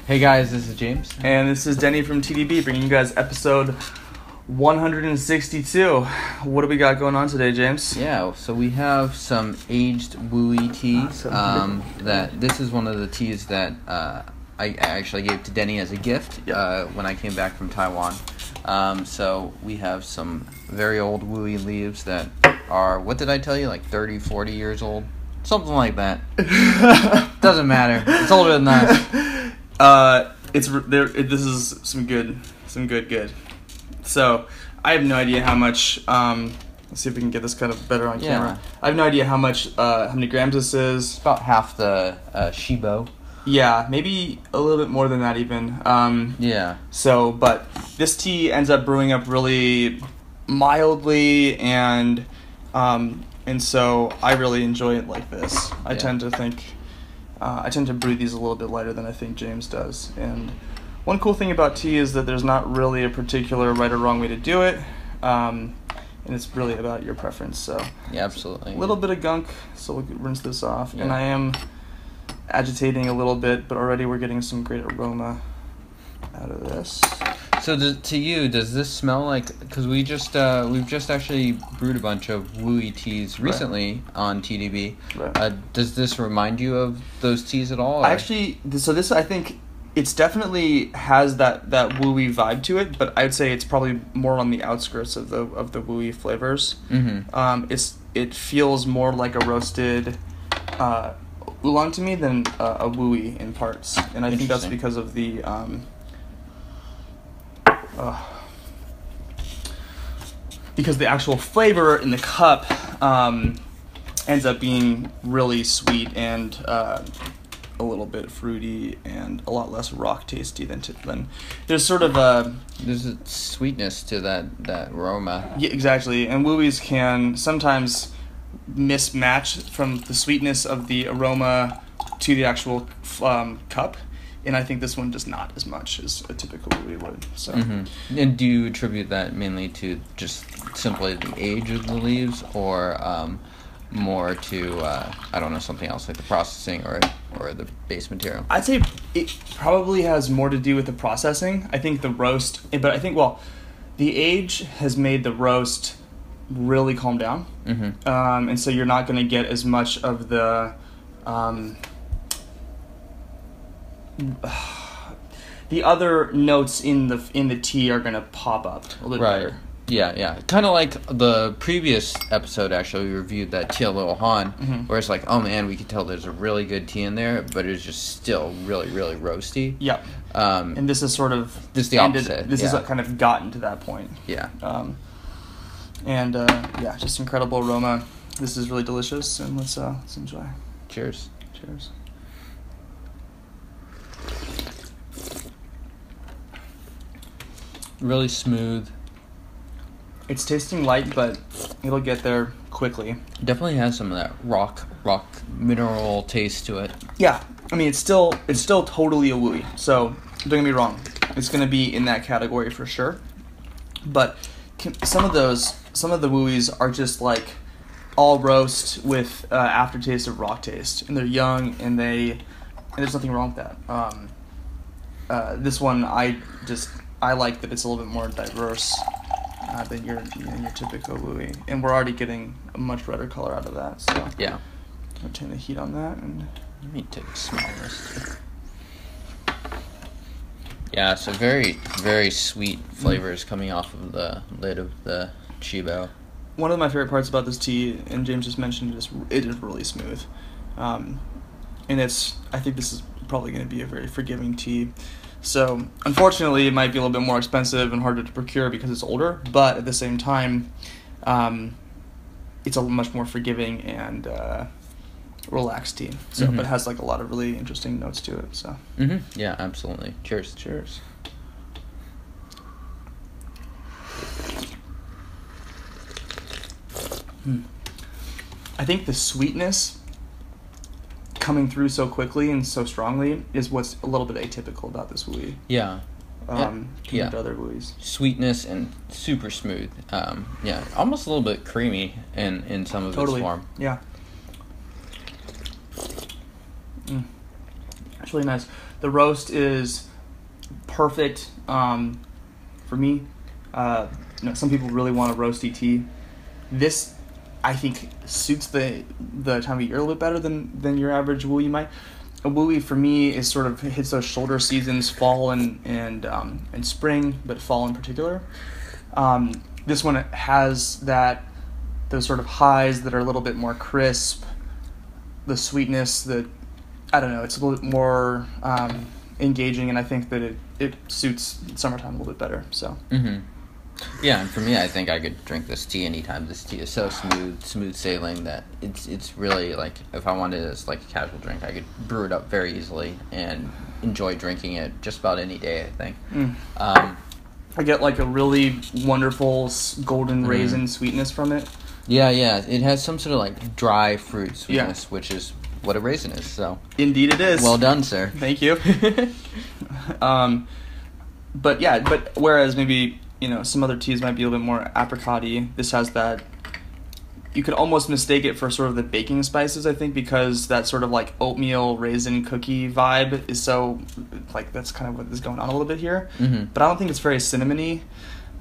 Hey guys, this is James. And this is Denny from TDB, bringing you guys episode 162. What do we got going on today, James? Yeah, so we have some aged Wuyi tea. This is one of the teas that I actually gave to Denny as a gift when I came back from Taiwan. So we have some very old Wuyi leaves that are, what did I tell you, like 30, 40 years old? Something like that. Doesn't matter. It's older than that. This is some good. So, I have no idea how much, let's see if we can get this kind of better on camera. I have no idea how many grams this is. It's about half the Shibo. Yeah, maybe a little bit more than that even. So, but this tea ends up brewing up really mildly, and so I really enjoy it like this. I tend to brew these a little bit lighter than I think James does. And one cool thing about tea is that there's not really a particular right or wrong way to do it, and it's really about your preference. So yeah, absolutely. A little bit of gunk, so we'll rinse this off. Yeah. And I am agitating a little bit, but already we're getting some great aroma out of this. So to you, does this smell like? Because we've just actually brewed a bunch of Wuyi teas recently on TDB. Right. Does this remind you of those teas at all? Or? Actually, this I think it's definitely has that Wuyi vibe to it, but I'd say it's probably more on the outskirts of the Wuyi flavors. Mm-hmm. It feels more like a roasted Oolong to me than a Wuyi in parts, and I think that's because of the because the actual flavor in the cup ends up being really sweet and a little bit fruity and a lot less rock tasty than there's sort of there's a sweetness to that aroma. Yeah, exactly. And Wuyis can sometimes mismatch from the sweetness of the aroma to the actual cup. And I think this one does not as much as a typical Wuyi would. So. Mm-hmm. And do you attribute that mainly to just simply the age of the leaves, or more to I don't know, something else like the processing or the base material? I'd say it probably has more to do with the processing. I think the roast, but I think the age has made the roast really calm down, and so you're not going to get as much of the. The other notes in the tea are gonna pop up a little bit better. Yeah. Kind of like the previous episode, actually, we reviewed that tea Little Han, where it's like, oh man, we could tell there's a really good tea in there, but it's just still really, really roasty. Yeah. And this is sort of this the opposite. This is kind of gotten to that point. Yeah. Just incredible aroma. This is really delicious, and let's enjoy. Cheers. Really smooth. It's tasting light, but it'll get there quickly. Definitely has some of that rock mineral taste to it. Yeah, I mean it's still totally a Wuyi. So don't get me wrong, it's gonna be in that category for sure. But some of the Wuyis are just like all roast with aftertaste of rock taste, and they're young, and there's nothing wrong with that. This one I like that it's a little bit more diverse than your typical Wuyi, and we're already getting a much redder color out of that. So yeah, I'll turn the heat on that, and let me take a smell of this. Yeah, so very, very sweet flavors coming off of the lid of the Shibo. One of my favorite parts about this tea, and James just mentioned, it is really smooth, and I think this is probably going to be a very forgiving tea. So, unfortunately, it might be a little bit more expensive and harder to procure because it's older, but at the same time, it's a much more forgiving and relaxed tea. So, but it has like a lot of really interesting notes to it. So, yeah, absolutely. Cheers. I think the sweetness coming through so quickly and so strongly is what's a little bit atypical about this Wuyi. Yeah. Compared to other Wuyis. Sweetness and super smooth. Almost a little bit creamy in some of its form. Yeah. It's really nice. The roast is perfect for me. Some people really want a roasty tea. This, I think, suits the time of year a little bit better than your average Wuyi might. A Wuyi for me is sort of hits those shoulder seasons, fall and spring, but fall in particular. This one has those sort of highs that are a little bit more crisp. The sweetness, I don't know, it's a little bit more engaging, and I think that it suits summertime a little bit better. So. Mm-hmm. Yeah, and for me, I think I could drink this tea anytime. This tea is so smooth sailing that it's really like, if I wanted it as like a casual drink, I could brew it up very easily and enjoy drinking it just about any day, I think. I get like a really wonderful golden raisin sweetness from it. Yeah, it has some sort of like dry fruit sweetness, which is what a raisin is. So indeed it is. Well done, sir. Thank you. But whereas maybe, some other teas might be a little bit more apricot-y, this has that. You could almost mistake it for sort of the baking spices, I think, because that sort of like oatmeal raisin cookie vibe is so, like, that's kind of what is going on a little bit here. Mm-hmm. But I don't think it's very cinnamony.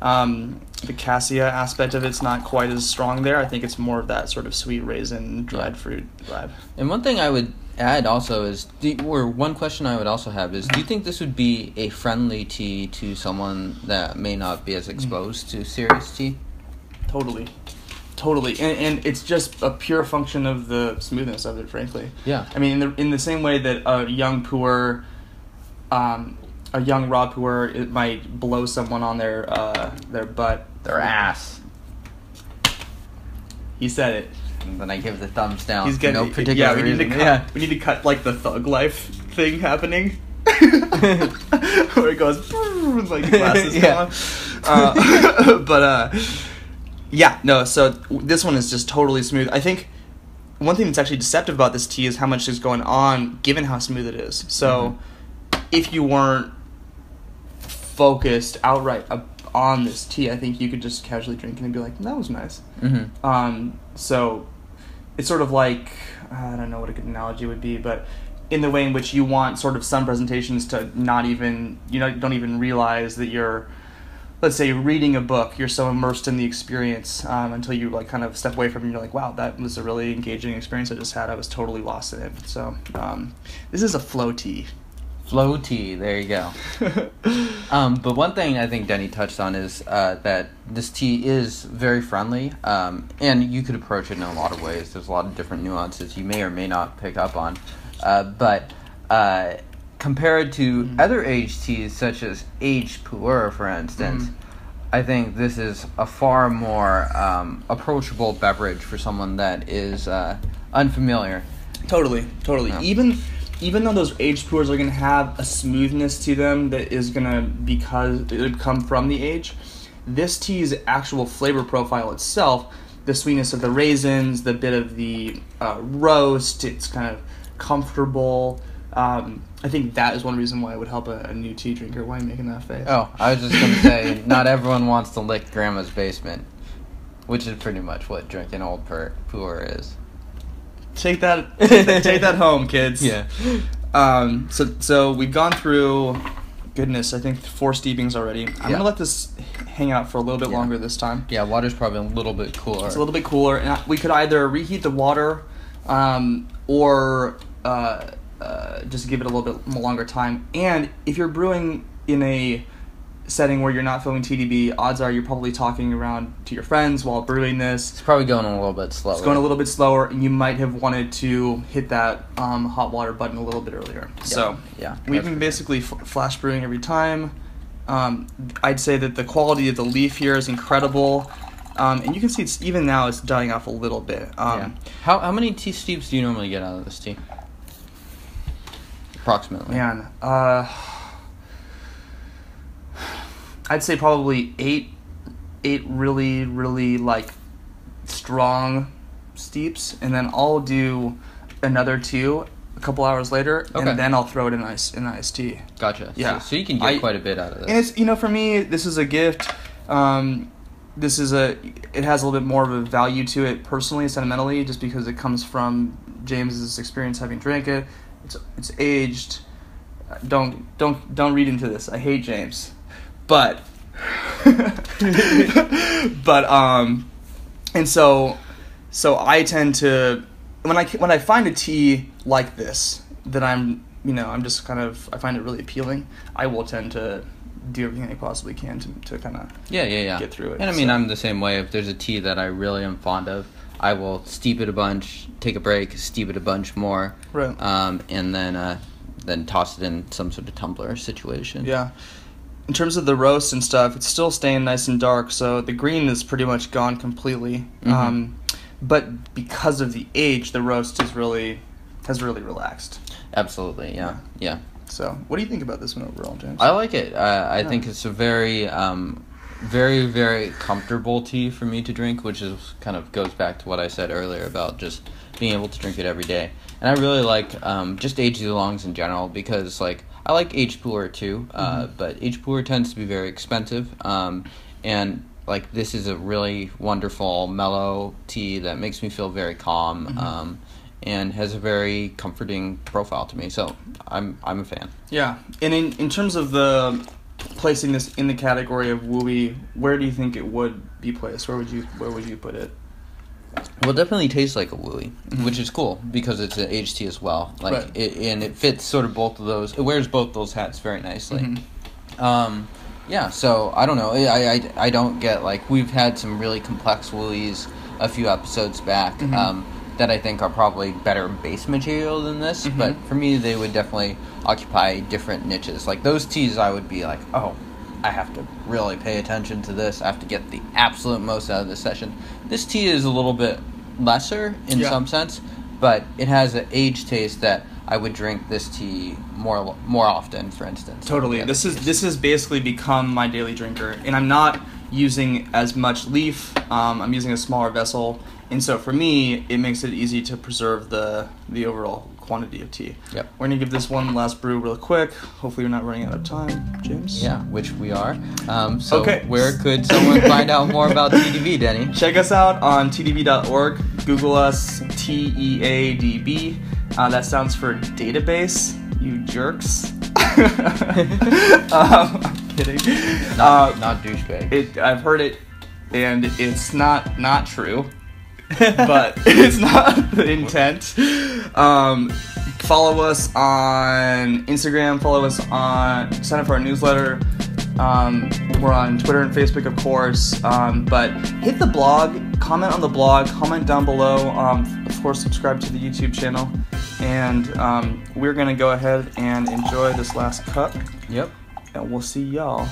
The cassia aspect of it's not quite as strong there. I think it's more of that sort of sweet raisin, dried fruit vibe. And one thing I would add also is, one question I would also have is, do you think this would be a friendly tea to someone that may not be as exposed to serious tea? Totally. And it's just a pure function of the smoothness of it, frankly. Yeah. I mean, in the same way that a young raw puer, it might blow someone on their butt. Their ass. He said it. And then I give the thumbs down. He's getting, no particular reason. We need to cut like the thug life thing happening. Where it goes like glasses on. So this one is just totally smooth. I think one thing that's actually deceptive about this tea is how much is going on given how smooth it is. So if you weren't focused outright on this tea, I think you could just casually drink it and be like, that was nice. So it's sort of like, I don't know what a good analogy would be, but in the way in which you want sort of some presentations to not even, don't even realize that you're, let's say, reading a book. You're so immersed in the experience until you like kind of step away from it and you're like, wow, that was a really engaging experience I just had. I was totally lost in it. So this is a flow tea. Flow tea, there you go. But one thing I think Denny touched on is that this tea is very friendly, and you could approach it in a lot of ways. There's a lot of different nuances you may or may not pick up on. But compared to other aged teas, such as aged puer, for instance, I think this is a far more approachable beverage for someone that is unfamiliar. Totally. Yeah. Even though those aged puers are going to have a smoothness to them that is going to, because it would come from the age, this tea's actual flavor profile itself, the sweetness of the raisins, the bit of the roast, it's kind of comfortable. I think that is one reason why it would help a new tea drinker. Why are you making that face? Oh, I was just going to say, not everyone wants to lick grandma's basement, which is pretty much what drinking old puer is. Take that home, kids. Yeah. So we've gone through, goodness, I think 4 steepings already. I'm gonna let this hang out for a little bit longer this time. Yeah, water's probably a little bit cooler. It's a little bit cooler, and we could either reheat the water, or just give it a little bit longer time. And if you're brewing in a setting where you're not filming TDB, odds are you're probably talking around to your friends while brewing this. It's probably going a little bit slower. It's going a little bit slower, and you might have wanted to hit that hot water button a little bit earlier. Yeah. So we've been basically flash brewing every time. I'd say that the quality of the leaf here is incredible, and you can see even now it's dying off a little bit. How many tea steeps do you normally get out of this tea? Approximately. Man, I'd say probably eight really, really like strong steeps, and then I'll do another 2 a couple hours later, and then I'll throw it in iced tea. Gotcha. Yeah. So you can get quite a bit out of this. And it's, for me, this is a gift. It has a little bit more of a value to it personally, sentimentally, just because it comes from James's experience having drank it. it's aged. Don't read into this. I hate James, but and so I tend to when I find a tea like this that I'm just kind of I find it really appealing, I will tend to do everything I possibly can to kind of get through it. And I mean, I'm the same way. If there's a tea that I really am fond of, I will steep it a bunch, take a break, steep it a bunch more, right, and then toss it in some sort of tumbler situation. Yeah. In terms of the roast and stuff, it's still staying nice and dark, so the green is pretty much gone completely. Mm-hmm. But because of the age, the roast has really relaxed. Absolutely, yeah. So, what do you think about this one overall, James? I like it. I think it's a very, very, very comfortable tea for me to drink, which is kind of goes back to what I said earlier about just being able to drink it every day. And I really like just aged oolongs in general because, like, I like aged pu'er too, but aged pu'er tends to be very expensive. And, like, this is a really wonderful, mellow tea that makes me feel very calm. And has a very comforting profile to me, so I'm a fan. Yeah, and in terms of the placing this in the category of Wuyi, where do you think it would be placed? Where would you put it? Well, it definitely tastes like a Wuyi, which is cool because it's an aged tea as well. Like right. it fits sort of both of those. It wears both those hats very nicely. Yeah, so I don't know. I don't get like we've had some really complex Wuyis a few episodes back. That I think are probably better base material than this, but for me they would definitely occupy different niches. Like those teas I would be like, oh, I have to really pay attention to this. I have to get the absolute most out of this session. This tea is a little bit lesser in some sense, but it has an aged taste that I would drink this tea more often, for instance. Totally. This has basically become my daily drinker, and I'm not using as much leaf. I'm using a smaller vessel. And so for me, it makes it easy to preserve the overall quantity of tea. Yep. We're going to give this one last brew real quick. Hopefully we're not running out of time, James. Yeah, which we are. Where could someone find out more about TDB, Denny? Check us out on tdb.org. Google us, TEADB. That stands for database, you jerks. I'm kidding. Not douchebag. I've heard it, and it's not true. But it's not the intent. Follow us on Instagram. Sign up for our newsletter. We're on Twitter and Facebook, of course. But hit the blog, comment on the blog, comment down below. Of course, subscribe to the YouTube channel. And we're going to go ahead and enjoy this last cup. Yep. And we'll see y'all